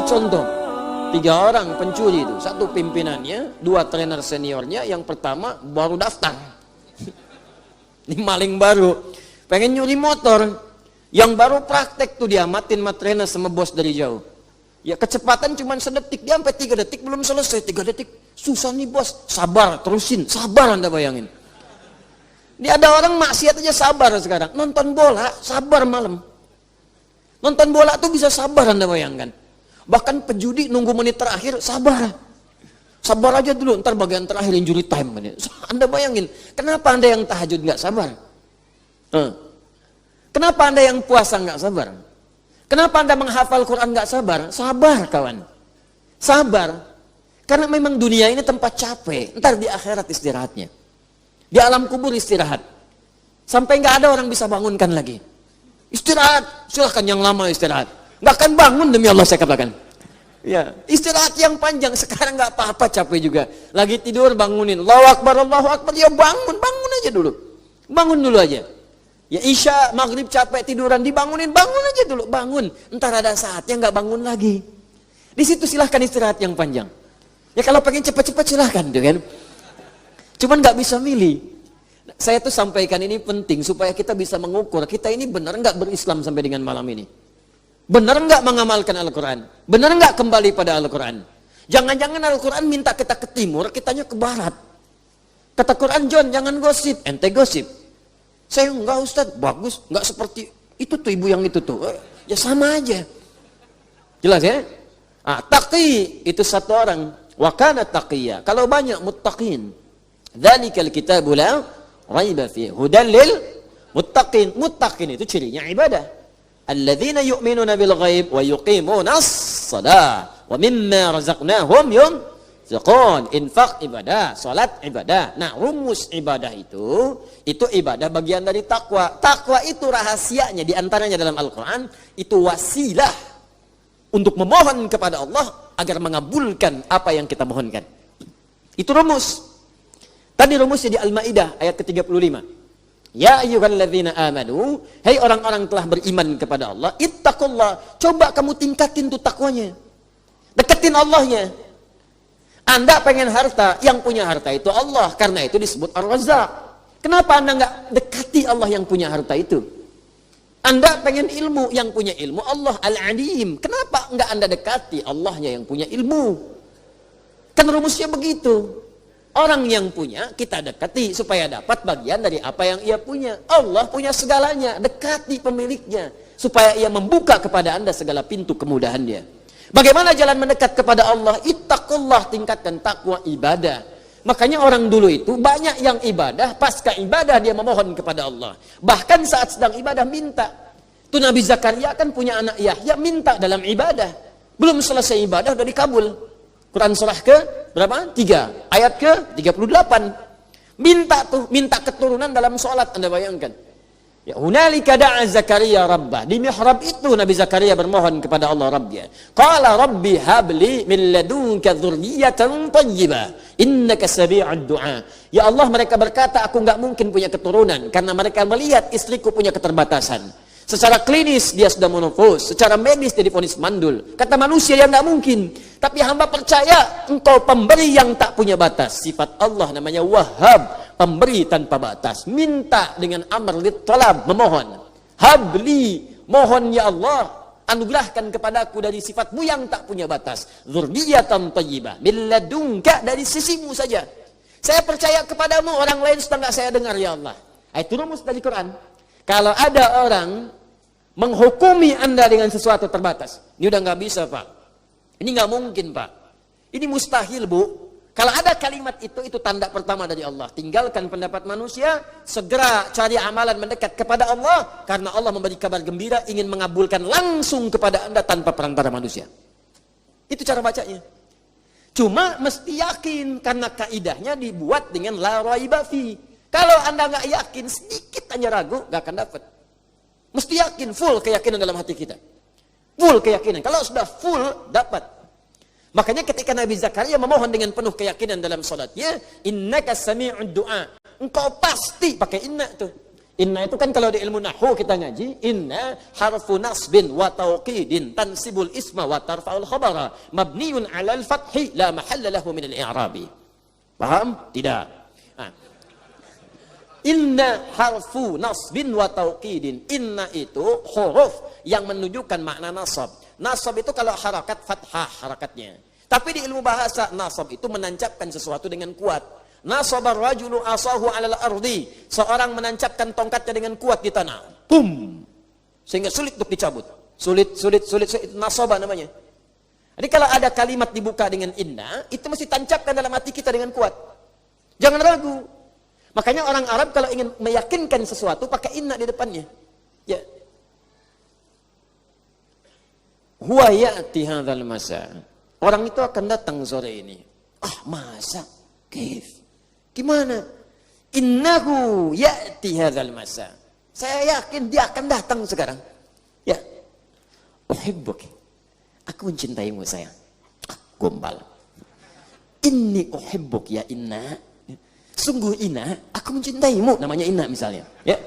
contoh. 3 orang pencuri itu, 1 pimpinannya, 2 trainer seniornya, yang pertama baru daftar. Ini maling baru, pengen nyuri motor, yang baru praktek tuh diamatin sama trainer sama bos dari jauh. Ya kecepatan cuma sedetik, dia sampai 3 detik belum selesai, 3 detik, susah nih bos, sabar, terusin, sabar Anda bayangin. Dia ada orang maksiat aja sabar sekarang, nonton bola, sabar malam. Nonton bola tuh bisa sabar Anda bayangkan. Bahkan pejudi nunggu menit terakhir, sabar. Sabar aja dulu, ntar bagian terakhir injury time. Anda bayangin, kenapa Anda yang tahajud nggak sabar? Kenapa Anda yang puasa nggak sabar? Kenapa Anda menghafal Quran nggak sabar? Sabar kawan. Sabar. Karena memang dunia ini tempat capek, ntar di akhirat istirahatnya. Di alam kubur istirahat. Sampai nggak ada orang bisa bangunkan lagi. Istirahat, silahkan yang lama istirahat. Nggak akan bangun demi Allah saya katakan. Ya, istirahat yang panjang sekarang nggak apa-apa capek juga. Lagi tidur bangunin, Allahu Akbar, ya bangun aja dulu. Bangun dulu aja. Ya Isya, maghrib capek tiduran dibangunin, bangun aja dulu, bangun. Entar ada saatnya nggak bangun lagi. Di situ silahkan istirahat yang panjang. Ya kalau pengen cepat-cepat silahkan, kan? Cuman nggak bisa milih. Saya tuh sampaikan ini penting supaya kita bisa mengukur kita ini benar nggak berislam sampai dengan malam ini. Benar nggak mengamalkan Al-Quran? Benar nggak kembali pada Al-Quran? Jangan-jangan Al-Quran minta kita ke timur, kitanya ke barat. Kata Quran, John, jangan gosip. Ente gosip. Saya enggak Ustaz, bagus. Enggak seperti itu tuh ibu yang itu tuh. Ya sama aja. Jelas ya? Taqi, itu satu orang. Wa kana taqiyya. Kalau banyak muttaqin. Dzalikal kitabu la raiba fihi. Hudan lil muttaqin. Muttaqin itu cirinya ibadah. Alladzina yu'minuna bil ghaib wa yuqimuna as-shalah wa mimma razaqnahum yunfiqun. Infak ibadah, salat ibadah. Nah, rumus ibadah itu ibadah bagian dari takwa. Takwa itu rahasianya di antaranya dalam Al-Qur'an itu wasilah untuk memohon kepada Allah agar mengabulkan apa yang kita mohonkan. Itu rumus. Tadi rumusnya di Al-Maidah ayat ke-35. Ya ayyuhalladzina amanu, hai orang-orang telah beriman kepada Allah, ittaqullah, coba kamu tingkatin tuh takwanya. Deketin Allahnya. Anda pengen harta, yang punya harta itu Allah, karena itu disebut Ar-Razzaq. Kenapa Anda nggak dekati Allah yang punya harta itu? Anda pengen ilmu, yang punya ilmu Allah Al-Alim. Kenapa nggak Anda dekati Allahnya yang punya ilmu? Kan rumusnya begitu. Orang yang punya kita dekati supaya dapat bagian dari apa yang ia punya. Allah punya segalanya, dekati pemiliknya supaya ia membuka kepada Anda segala pintu kemudahan dia. Bagaimana jalan mendekat kepada Allah? Ittaqullah, tingkatkan takwa ibadah. Makanya orang dulu itu banyak yang ibadah, pasca ibadah dia memohon kepada Allah. Bahkan saat sedang ibadah minta. Itu Nabi Zakaria kan punya anak Yahya, minta dalam ibadah. Belum selesai ibadah udah dikabul. Quran surah ke berapa? 3. Ayat ke 38. Minta keturunan dalam sholat, Anda bayangkan. Ya, hunalika da'a Zakaria rabbah. Di mihrab itu Nabi Zakaria bermohon kepada Allah Rabbnya. Qala rabbi habli min ladunka dzurriyyatan thayyibah. Innaka sami'ud du'a. Ya Allah, mereka berkata aku enggak mungkin punya keturunan karena mereka melihat istriku punya keterbatasan. Secara klinis dia sudah menopause, secara medis dia divonis mandul. Kata manusia yang nggak mungkin. Tapi hamba percaya engkau pemberi yang tak punya batas. Sifat Allah namanya Wahhab, pemberi tanpa batas. Minta dengan amr lit talab, memohon. Habli, mohon ya Allah, anugerahkan kepadaku dari sifatmu yang tak punya batas. Dzurriyyatan thayyibah, min ladunka, dari sisimu saja. Saya percaya kepadamu, orang lain sudah nggak saya dengar ya Allah. Itu rumus dari Quran. Kalau ada orang menghukumi Anda dengan sesuatu terbatas, ini udah nggak bisa Pak, ini nggak mungkin Pak, ini mustahil Bu. Kalau ada kalimat itu tanda pertama dari Allah. Tinggalkan pendapat manusia, segera cari amalan mendekat kepada Allah, karena Allah memberi kabar gembira ingin mengabulkan langsung kepada Anda tanpa perantara manusia. Itu cara bacanya. Cuma mesti yakin, karena kaidahnya dibuat dengan la raiba fi. Kalau Anda nggak yakin, sedikit hanya ragu, nggak akan dapat. Mesti yakin, full keyakinan dalam hati kita. Full keyakinan. Kalau sudah full, dapat. Makanya ketika Nabi Zakaria memohon dengan penuh keyakinan dalam salatnya, innaka sami'ud du'a. Engkau pasti, pakai inna tuh. Inna itu kan kalau di ilmu nahwu kita ngaji, inna harfu nasbin wa tauqidin tansibul isma wa tarfa'ul khabara mabniun 'alal fathi la mahalla lahu min al-i'rabi. Paham? Tidak. Nah. Inna harfu nasbin wa tauqidin. Inna itu huruf yang menunjukkan makna nasab. Nasab itu kalau harakat fathah harakatnya. Tapi di ilmu bahasa nasab itu menancapkan sesuatu dengan kuat. Nasabar rajulu asahu 'alal ardi. Seorang menancapkan tongkatnya dengan kuat di tanah. Pum. Sehingga sulit untuk dicabut. Sulit. Nasaba namanya. Jadi kalau ada kalimat dibuka dengan inna, itu mesti tancapkan dalam hati kita dengan kuat. Jangan ragu. Makanya orang Arab kalau ingin meyakinkan sesuatu pakai inna di depannya. Ya. Huwa ya'ti hadzal masa. Orang itu akan datang sore ini. Ah, masa? Kif? Gimana? Innahu ya'ti hadzal masa. Saya yakin dia akan datang sekarang. Ya. Uhibbuk. Aku mencintaimu sayang. Gombal. Inni uhibbuk ya inna. Sungguh inna, aku mencintaimu. Namanya inna misalnya. Ya.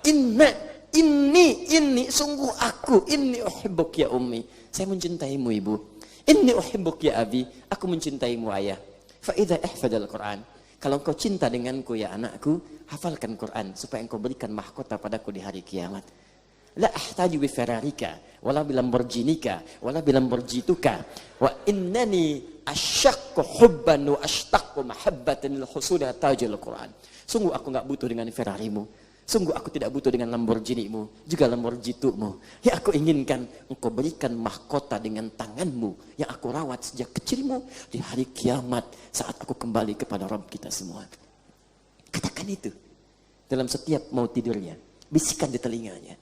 Inna, inni, sungguh aku. Inni uhibbuk ya ummi. Saya mencintaimu ibu. Inni uhibbuk ya abi. Aku mencintaimu ayah. Fa idza ihfadal Qur'an. Kalau engkau cinta denganku ya anakku, hafalkan Quran supaya engkau berikan mahkota padaku di hari kiamat. La ahtaju bi fararika wala bi lamborghinika wala bi lamborghituka wa innani asyaqqu hubban wa ashtaqu mahabbatan lil husuli tajil Quran. Sungguh aku enggak butuh dengan Ferrarimu. Sungguh aku tidak butuh dengan Lamborghini-mu, juga Lamborghini-mu. Yang aku inginkan engkau berikan mahkota dengan tanganmu yang aku rawat sejak kecilmu di hari kiamat saat aku kembali kepada Rabb kita semua. Katakan itu dalam setiap mau tidurnya, bisikan di telinganya.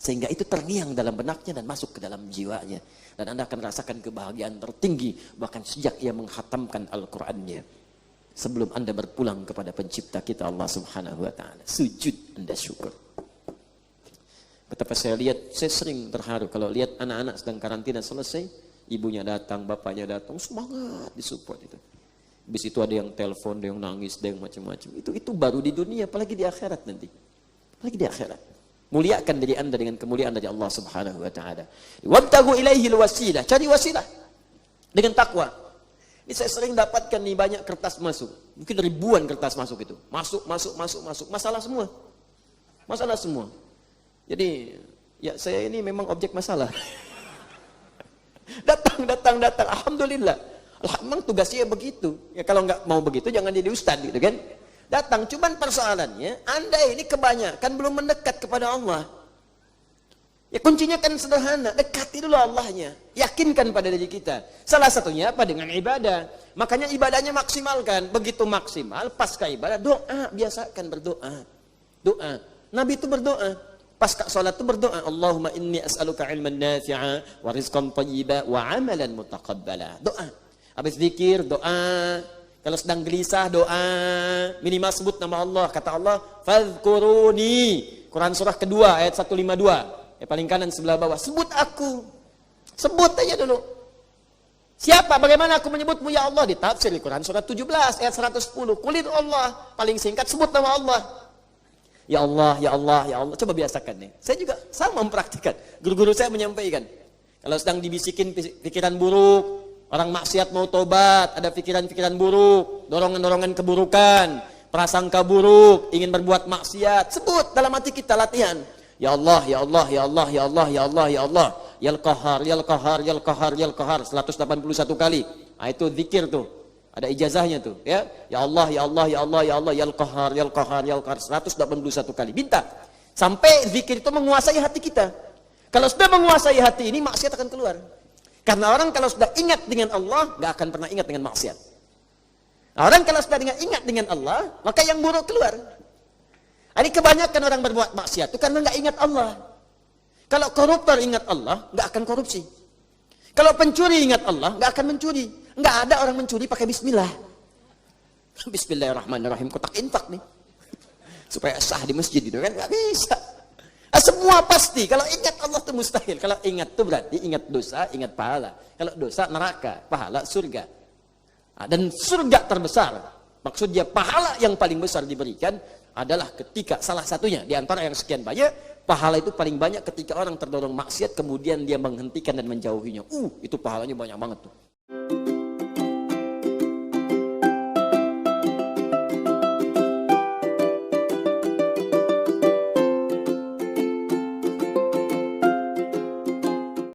Sehingga itu terngiang dalam benaknya dan masuk ke dalam jiwanya. Dan Anda akan rasakan kebahagiaan tertinggi bahkan sejak ia menghatamkan Al-Qur'annya. Sebelum Anda berpulang kepada pencipta kita Allah Subhanahu wa taala. Sujud Anda syukur. Betapa saya lihat, saya sering terharu kalau lihat anak-anak sedang karantina selesai, ibunya datang, bapaknya datang, semangat disupport itu. Habis itu ada yang telepon, ada yang nangis, ada yang macam-macam. Itu baru di dunia, apalagi di akhirat nanti. Apalagi di akhirat. Muliakan diri Anda dengan kemuliaan dari Allah Subhanahu wa taala. Wabtagu ilaihil wasilah, cari wasilah dengan takwa. Ini saya sering dapatkan nih banyak kertas masuk. Mungkin ribuan kertas masuk itu. Masuk. Masalah semua. Masalah semua. Jadi, ya saya ini memang objek masalah. datang. Alhamdulillah. Memang tugasnya begitu. Ya kalau nggak mau begitu jangan jadi ustaz gitu kan. Datang, cuman persoalannya Anda ini kebanyakan belum mendekat kepada Allah. Ya kuncinya kan sederhana, dekati dulu Allahnya, yakinkan pada diri kita. Salah satunya apa? Dengan ibadah. Makanya ibadahnya maksimalkan. Begitu maksimal, pasca ibadah doa, biasakan berdoa. Doa. Nabi itu berdoa. Pasca sholat itu berdoa. Allahumma inni as'aluka ilman nafi'a wa rizqan thayyiba wa amalan mutaqabbala. Doa. Habis zikir, doa. Kalau sedang gelisah, doa. Minimal sebut nama Allah. Kata Allah, fadhkuruni. Quran surah kedua ayat 152. Paling kanan sebelah bawah. Sebut aku. Sebut aja dulu. Siapa? Bagaimana aku menyebutmu ya Allah? Di tafsir Quran surah 17 ayat 110. Kulit Allah. Paling singkat sebut nama Allah. Ya Allah, ya Allah, ya Allah. Coba biasakan nih. Saya juga sama mempraktikkan. Guru-guru saya menyampaikan. Kalau sedang dibisikin pikiran buruk, orang maksiat mau tobat, ada pikiran-pikiran buruk, dorongan-dorongan keburukan, prasangka buruk, ingin berbuat maksiat, sebut dalam hati kita, latihan. Ya Allah, ya Allah, ya Allah, ya Allah, ya Allah, ya Allah. Yal Qahar, Yal Qahar, Yal Qahar, Yal Qahar 181 kali. Nah, itu zikir tuh. Ada ijazahnya tuh, ya. Ya Allah, ya Allah, ya Allah, ya Allah, Yal Qahar, Yal Qahar, Yal Qahar 181 kali. Minta sampai zikir itu menguasai hati kita. Kalau sudah menguasai hati ini, maksiat akan keluar. Karena orang kalau sudah ingat dengan Allah, gak akan pernah ingat dengan maksiat. Orang kalau sudah ingat dengan Allah, maka yang buruk keluar. Ini kebanyakan orang berbuat maksiat itu karena nggak ingat Allah. Kalau koruptor ingat Allah, nggak akan korupsi. Kalau pencuri ingat Allah, nggak akan mencuri. Nggak ada orang mencuri pakai bismillah. Bismillahirrahmanirrahim, kotak infak nih. Supaya sah di masjid itu kan, nggak bisa. Semua pasti, kalau ingat Allah itu mustahil. Kalau ingat itu berarti ingat dosa, ingat pahala. Kalau dosa neraka, pahala surga. Dan surga terbesar. Maksudnya pahala yang paling besar diberikan adalah ketika salah satunya di antara yang sekian banyak, pahala itu paling banyak ketika orang terdorong maksiat kemudian dia menghentikan dan menjauhinya. Itu pahalanya banyak banget tuh.